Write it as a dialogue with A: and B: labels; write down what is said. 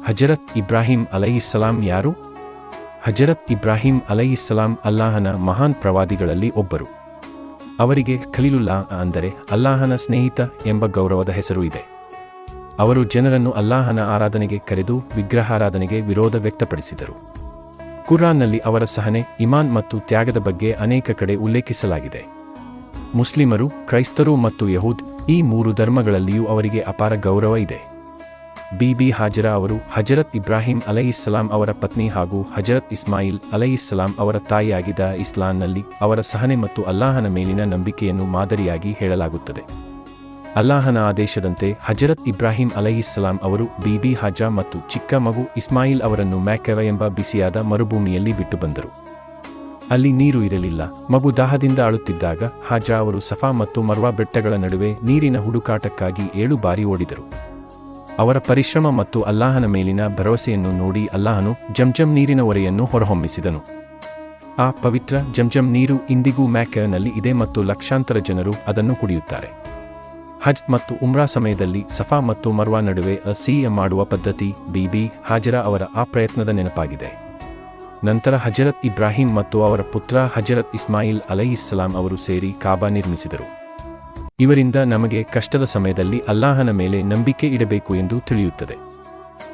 A: ಹಜರತ್ ಇಬ್ರಾಹಿಂ ಅಲೈಹಿಸ್ಸಲಾಂ ಯಾರು? ಹಜರತ್ ಇಬ್ರಾಹಿಂ ಅಲೈಹಿಸ್ಸಲಾಂ ಅಲ್ಲಾಹನ ಮಹಾನ್ ಪ್ರವಾದಿಗಳಲ್ಲಿ ಒಬ್ಬರು. ಅವರಿಗೆ ಖಲೀಲುಲ್ಲಾ ಅಂದರೆ ಅಲ್ಲಾಹನ ಸ್ನೇಹಿತ ಎಂಬ ಗೌರವದ ಹೆಸರು ಇದೆ. ಅವರು ಜನರನ್ನು ಅಲ್ಲಾಹನ ಆರಾಧನೆಗೆ ಕರೆದು ವಿಗ್ರಹಾರಾಧನೆಗೆ ವಿರೋಧ ವ್ಯಕ್ತಪಡಿಸಿದರು. ಕುರಾನ್ನಲ್ಲಿ ಅವರ ಸಹನೆ, ಇಮಾನ್ ಮತ್ತು ತ್ಯಾಗದ ಬಗ್ಗೆ ಅನೇಕ ಕಡೆ ಉಲ್ಲೇಖಿಸಲಾಗಿದೆ. ಮುಸ್ಲಿಮರು, ಕ್ರೈಸ್ತರು ಮತ್ತು ಯಹೂದ್ ಈ ಮೂರು ಧರ್ಮಗಳಲ್ಲಿಯೂ ಅವರಿಗೆ ಅಪಾರ ಗೌರವ ಇದೆ. ಬೀಬಿ ಹಾಜರಾ ಅವರು ಹಜರತ್ ಇಬ್ರಾಹಿಂ ಅಲೈಹಿಸ್ಸಲಾಂ ಅವರ ಪತ್ನಿ ಹಾಗೂ ಹಜರತ್ ಇಸ್ಮಾಯಿಲ್ ಅಲೈಹಿಸ್ಸಲಾಂ ಅವರ ತಾಯಿಯಾಗಿದ್ದ. ಇಸ್ಲಾಂನಲ್ಲಿ ಅವರ ಸಹನೆ ಮತ್ತು ಅಲ್ಲಾಹನ ಮೇಲಿನ ನಂಬಿಕೆಯನ್ನು ಮಾದರಿಯಾಗಿ ಹೇಳಲಾಗುತ್ತದೆ. ಅಲ್ಲಾಹನ ಆದೇಶದಂತೆ ಹಜರತ್ ಇಬ್ರಾಹಿಂ ಅಲೈಹಿಸ್ಸಲಾಂ ಅವರು ಬೀಬಿ ಹಾಜಾ ಮತ್ತು ಚಿಕ್ಕ ಮಗು ಇಸ್ಮಾಯಿಲ್ ಅವರನ್ನು ಮ್ಯಾಕವ ಎಂಬ ಬಿಸಿಯಾದ ಮರುಭೂಮಿಯಲ್ಲಿ ಬಿಟ್ಟು ಬಂದರು. ಅಲ್ಲಿ ನೀರು ಇರಲಿಲ್ಲ. ಮಗು ದಾಹದಿಂದ ಅಳುತ್ತಿದ್ದಾಗ ಹಾಜಾ ಅವರು ಸಫಾ ಮತ್ತು ಮರ್ವಾ ಬೆಟ್ಟಗಳ ನಡುವೆ ನೀರಿನ ಹುಡುಕಾಟಕ್ಕಾಗಿ 7 ಬಾರಿ ಓಡಿದರು. ಅವರ ಪರಿಶ್ರಮ ಮತ್ತು ಅಲ್ಲಾಹನ ಮೇಲಿನ ಭರವಸೆಯನ್ನು ನೋಡಿ ಅಲ್ಲಾಹನು ಜಂಜಂ ನೀರಿನ ಹೊರೆಯನ್ನು ಹೊರಹೊಮ್ಮಿಸಿದನು. ಆ ಪವಿತ್ರ ಜಂಜಂ ನೀರು ಇಂದಿಗೂ ಮ್ಯಾಕನಲ್ಲಿ ಇದೆ ಮತ್ತು ಲಕ್ಷಾಂತರ ಜನರು ಅದನ್ನು ಕುಡಿಯುತ್ತಾರೆ. ಹಜ್ ಮತ್ತು ಉಮ್ರಾ ಸಮಯದಲ್ಲಿ ಸಫಾ ಮತ್ತು ಮರ್ವಾ ನಡುವೆ ಸಿಯ ಮಾಡುವ ಪದ್ಧತಿ ಬೀಬಿ ಹಾಜರಾ ಅವರ ಆ ಪ್ರಯತ್ನದ ನೆನಪಾಗಿದೆ. ನಂತರ ಹಜರತ್ ಇಬ್ರಾಹಿಂ ಮತ್ತು ಅವರ ಪುತ್ರ ಹಜರತ್ ಇಸ್ಮಾಯಿಲ್ ಅಲೈಹಿಸ್ಸಲಾಂ ಅವರು ಸೇರಿ ಕಾಬಾ ನಿರ್ಮಿಸಿದರು. ಇವರಿಂದ ನಮಗೆ ಕಷ್ಟದ ಸಮಯದಲ್ಲಿ ಅಲ್ಲಾಹನ ಮೇಲೆ ನಂಬಿಕೆ ಇಡಬೇಕು ಎಂದು ತಿಳಿಯುತ್ತದೆ.